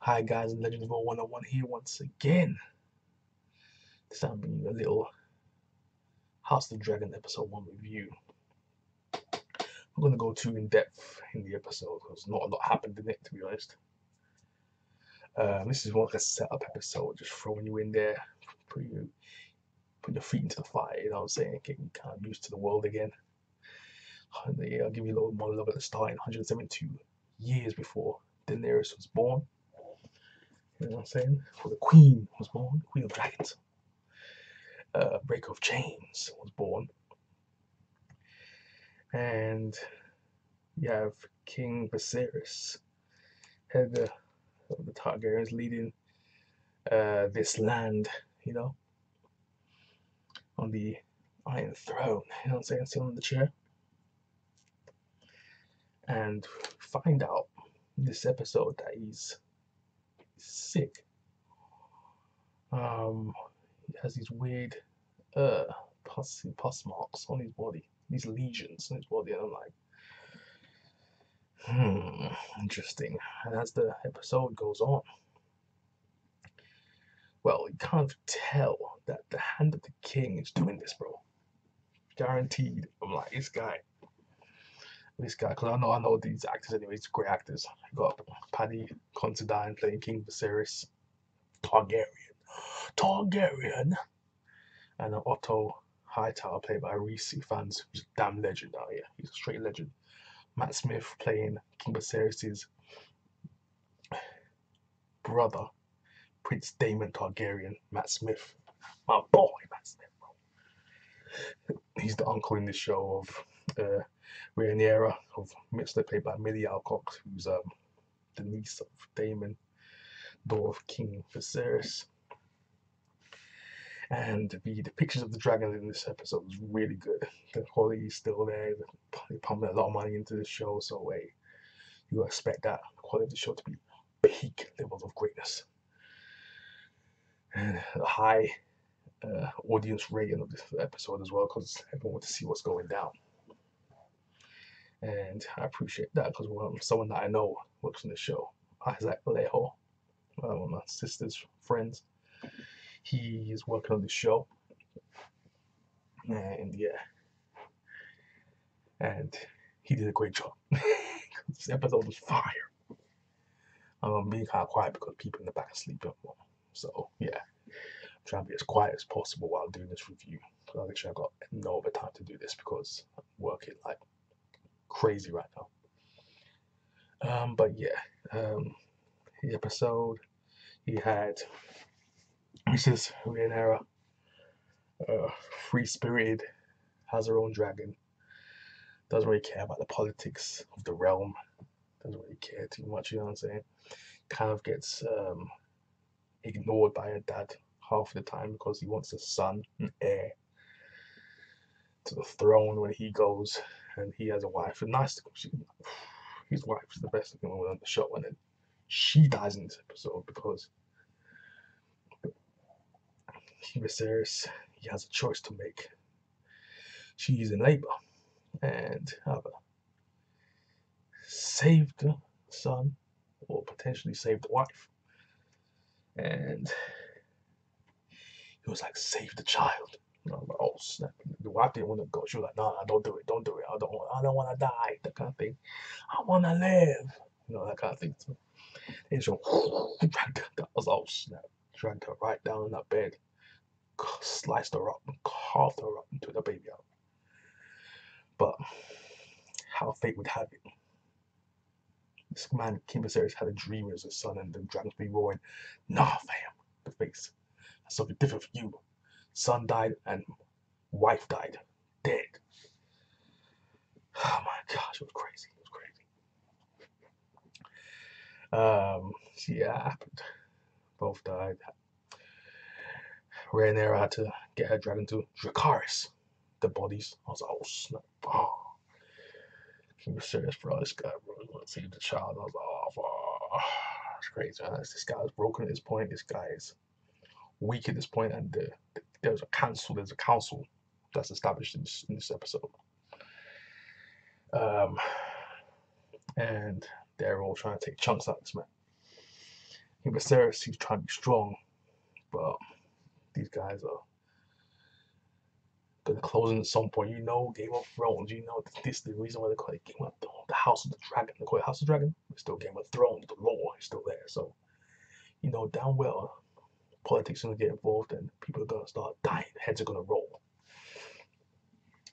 Hi guys, Legend of All 101 here once again. This time I'm bringing you a little House of the Dragon episode 1 review. I'm going to go too in depth in the episode because not a lot happened in it, to be honest. This is more like a setup episode, just throwing you in there, put your feet into the fire, you know what I'm saying, getting you kind of used to the world again. And I'll give you a little monologue at the start. 172 years before Daenerys was born, you know what I'm saying, before the Queen was born, Queen of Dragons. Breaker of Chains was born, and you have King Viserys, head of the Targaryens, leading this land, you know, on the Iron Throne, you know what I'm saying, sitting on the chair. And find out this episode that he's sick. He has these weird pus marks on his body, these lesions on his body, and I'm like, interesting. And as the episode goes on, well, you can't tell that the Hand of the King is doing this, bro. Guaranteed. I'm like, this guy, because I know these actors anyway. He's great actors. You got Paddy Considine playing King Viserys, Targaryen, and Otto Hightower played by Reese Fans, who's a damn legend out here. He's a straight legend. Matt Smith playing King Viserys' brother, Prince Daemon Targaryen. Matt Smith, my boy, Matt Smith. He's the uncle in this show of Rhaenyra, of Mixler, played by Millie Alcock, who's the niece of Daemon, daughter of King Viserys. And the pictures of the dragons in this episode was really good. The quality is still there. They pumping a lot of money into this show, so hey, you expect that quality of the show to be peak levels of greatness. And a high audience rating of this episode as well, because everyone wants to see what's going down. And I appreciate that because someone that I know works on the show, Isaac Alejo, one of my sister's friends. He is working on the show, and yeah, and he did a great job. This episode was fire. I'm being kind of quiet because people in the back are sleeping. So yeah, I'm trying to be as quiet as possible while doing this review. Because actually I got no other time to do this because I'm working like crazy right now. But yeah, the episode he had Mrs. Rhaenyra, free spirited, has her own dragon. Doesn't really care about the politics of the realm. Doesn't really care too much. You know what I'm saying? Kind of gets ignored by her dad half of the time because he wants a son, an heir to the throne when he goes, and he has a wife. And his wife is the best looking woman on the show, and then she dies in this episode because Viserys, he has a choice to make. She's in labor, and either save the son or potentially save the wife. And he was like, save the child. And I'm like, oh snap! The wife didn't want to go. She was like, no, no, don't do it, don't do it. I don't want to die. That kind of thing. I want to live. You know, that kind of thing. And so dragged her. I was like, oh snap! Dragged her right down in that bed, sliced her up, and carved her up into the baby out. But how fate would have it, this man, King Viserys, had a dream as a son, and the dragons be roaring, nah, fam, the face. That's something different for you. Son died and wife died. Dead. Oh my gosh, it was crazy. It was crazy. Yeah, it happened. Both died. Rhaenyra had to get her dragon to Dracarys. The bodies. I was like, oh snap. Oh. King Viserys, bro, this guy, bro, want to see the child. I was like, oh, it's crazy, man. This guy is broken at this point. This guy is weak at this point, and there's a council. There's a council that's established in this episode, and they're all trying to take chunks out of this man. Viserys, he's trying to be strong, but these guys are gonna close in at some point. Game of Thrones. This is the reason why they call it Game of Thrones, the House of the Dragon. They call it House of the Dragon. It's still Game of Thrones. The lore is still there. So down well, politics is gonna get involved, and people are gonna start dying. Heads are gonna roll.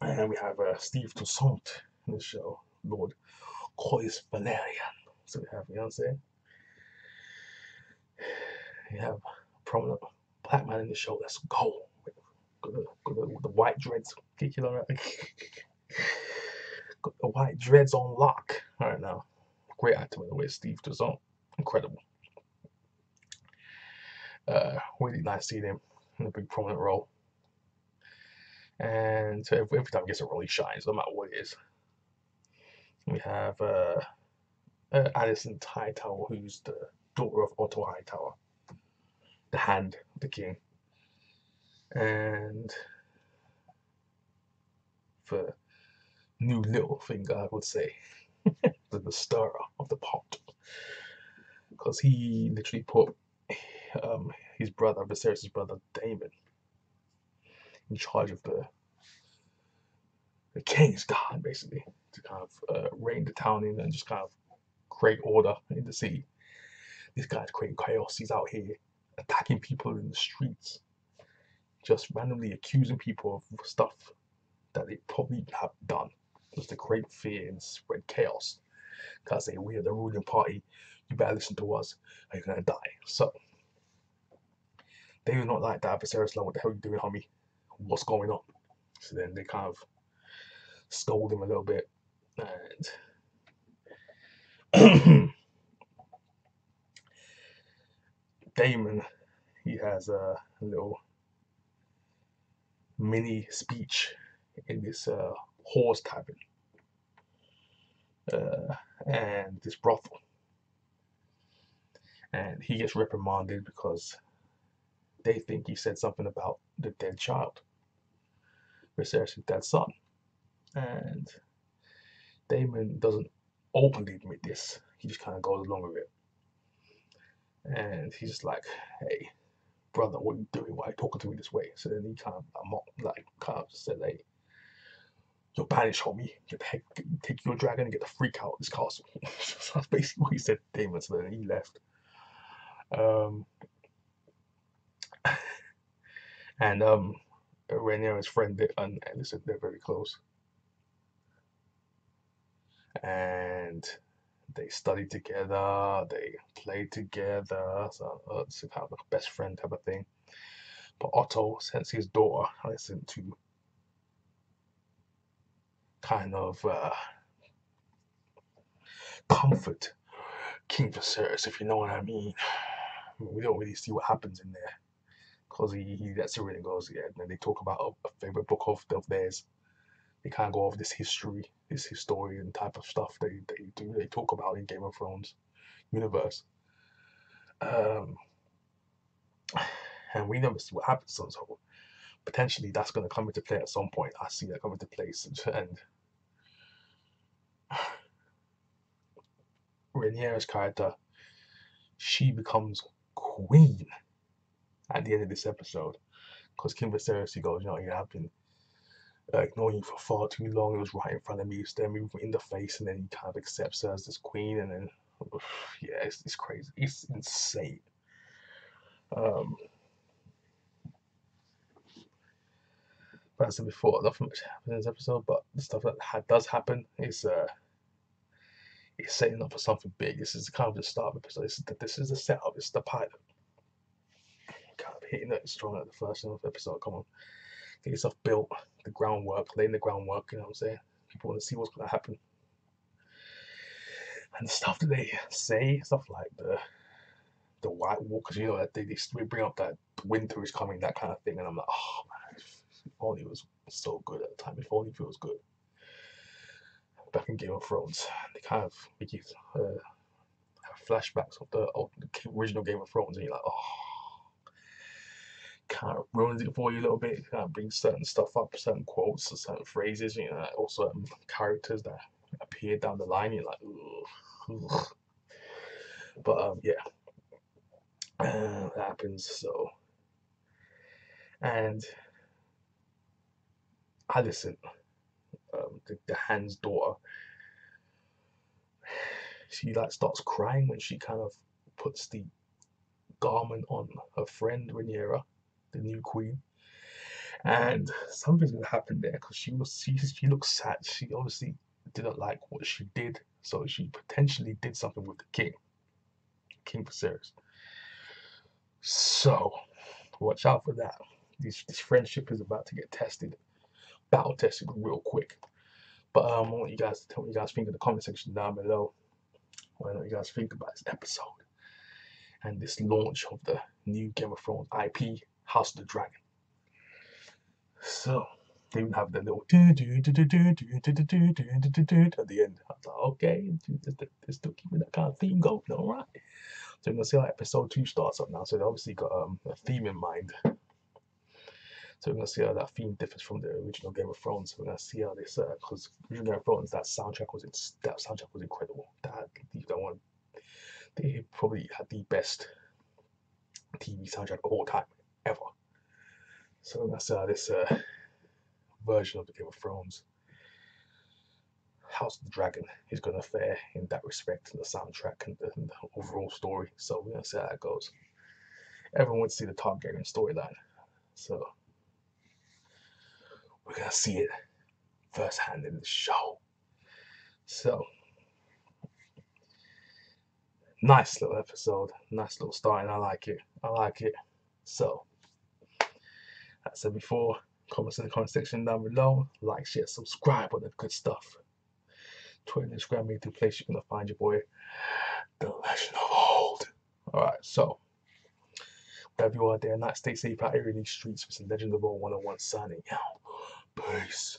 And we have Steve Toussaint in the show, Lord Corlys Valerian. So we have, you have a prominent black man in the show. Let's go. Got the white dreads. Got the white dreads on lock right now. Great actor, by the way, Steve Toussaint. Incredible. Really nice seeing him in a big prominent role. And so every time he gets a role, he shines, no matter what it is. We have Alicent Hightower, who's the daughter of Otto Hightower, the Hand of the King. And the new little finger, I would say, the stirrer of the pot, because he literally put his brother, Viserys' brother Daemon, in charge of the king's guard, basically, to kind of rein the town in and just kind of create order in the city. This guy's creating chaos. He's out here attacking people in the streets, just randomly accusing people of stuff that they probably have done, just to create fear and spread chaos. Because say, we are the ruling party, you better listen to us, or you're gonna die. So they were not like that. Viserys, like, what the hell are you doing, homie? What's going on? So then they kind of scold him a little bit, and Daemon, he has a little mini speech in this horse tavern and this brothel, and he gets reprimanded because they think he said something about the dead child, Viserys' dead son, and Daemon doesn't openly admit this. He just kind of goes along with it, and he's just like, "Hey, brother, what are you doing? Why are you talking to me this way?" So then he kind of said, "Hey, you're banished, homie. Get the heck, take your dragon and get the freak out of this castle." So that's basically what he said to Daemon. So then he left. And Rhaenyra, his friend, and Alicent, they're very close, and they study together, they play together, so it's kind of like a best friend type of thing. But Otto sends his daughter Alicent to kind of comfort King Viserys, if you know what I mean. We don't really see what happens in there, because he lets it really goes, yeah. And then they talk about a favorite book of theirs. They kind of go over this history, this historian type of stuff they talk about in Game of Thrones universe. And we never see what happens. So potentially that's going to come into play at some point. I see that come into place, and Rhaenyra's character, she becomes queen at the end of this episode, because King Viserys, he goes, I've been ignoring you for far too long. It was right in front of me, staring me in the face, and then he kind of accepts her as this queen, and then yeah, it's crazy, it's insane. But as I said before, nothing much happened in this episode, but the stuff that does happen is it's setting up for something big. This is kind of the start of the episode. This is the setup. It's the pilot. Kind of hitting it strong at the first episode. Come on, get yourself built, the groundwork, laying the groundwork. You know what I'm saying? People want to see what's going to happen, and the stuff that they say, stuff like the White Walkers. That they bring up that winter is coming, that kind of thing, and I'm like, oh man, if only it was so good at the time. If only it was good. Back in Game of Thrones, they kind of make you have flashbacks of the original Game of Thrones, and you're like, oh, kind of ruins it for you a little bit. Kind of brings certain stuff up, certain quotes, certain phrases, or certain characters that appear down the line. You're like, ugh. But yeah, That happens. So, and Allison, the Hand's daughter, she like starts crying when she kind of puts the garment on her friend Rhaenyra, the new queen, and something's gonna happen there because she looks sad. She obviously didn't like what she did, so she potentially did something with the King Viserys. So watch out for that. This friendship is about to get tested, battle tested real quick. But I want you guys to tell me what you guys think in the comment section down below. I want to know what you guys think about this episode and this launch of the new Game of Thrones IP, House of the Dragon. So they even have the little at the end. I was like, okay, they're still keeping that kind of theme going, all right. So we're gonna see how episode 2 starts up now. So they obviously got a theme in mind. So we're gonna see how that theme differs from the original Game of Thrones. We're gonna see how this, because original Game of Thrones, that soundtrack was incredible. That one, they probably had the best TV soundtrack of all time ever. So we're gonna see how this version of the Game of Thrones, House of the Dragon, is gonna fare in that respect, the soundtrack and the overall story. So we're gonna see how that goes. Everyone wants to see the Targaryen storyline, so we're gonna see it firsthand in the show. So nice little episode, nice little starting. I like it. So, as I said before, comments in the comment section down below. Like, share, subscribe, all that good stuff. Twitter, Instagram, me two places you're gonna find your boy, The Legend of Old. Alright, so wherever you are there, night, stay safe out here in these streets with some Legend of Old 101 signing out. Peace.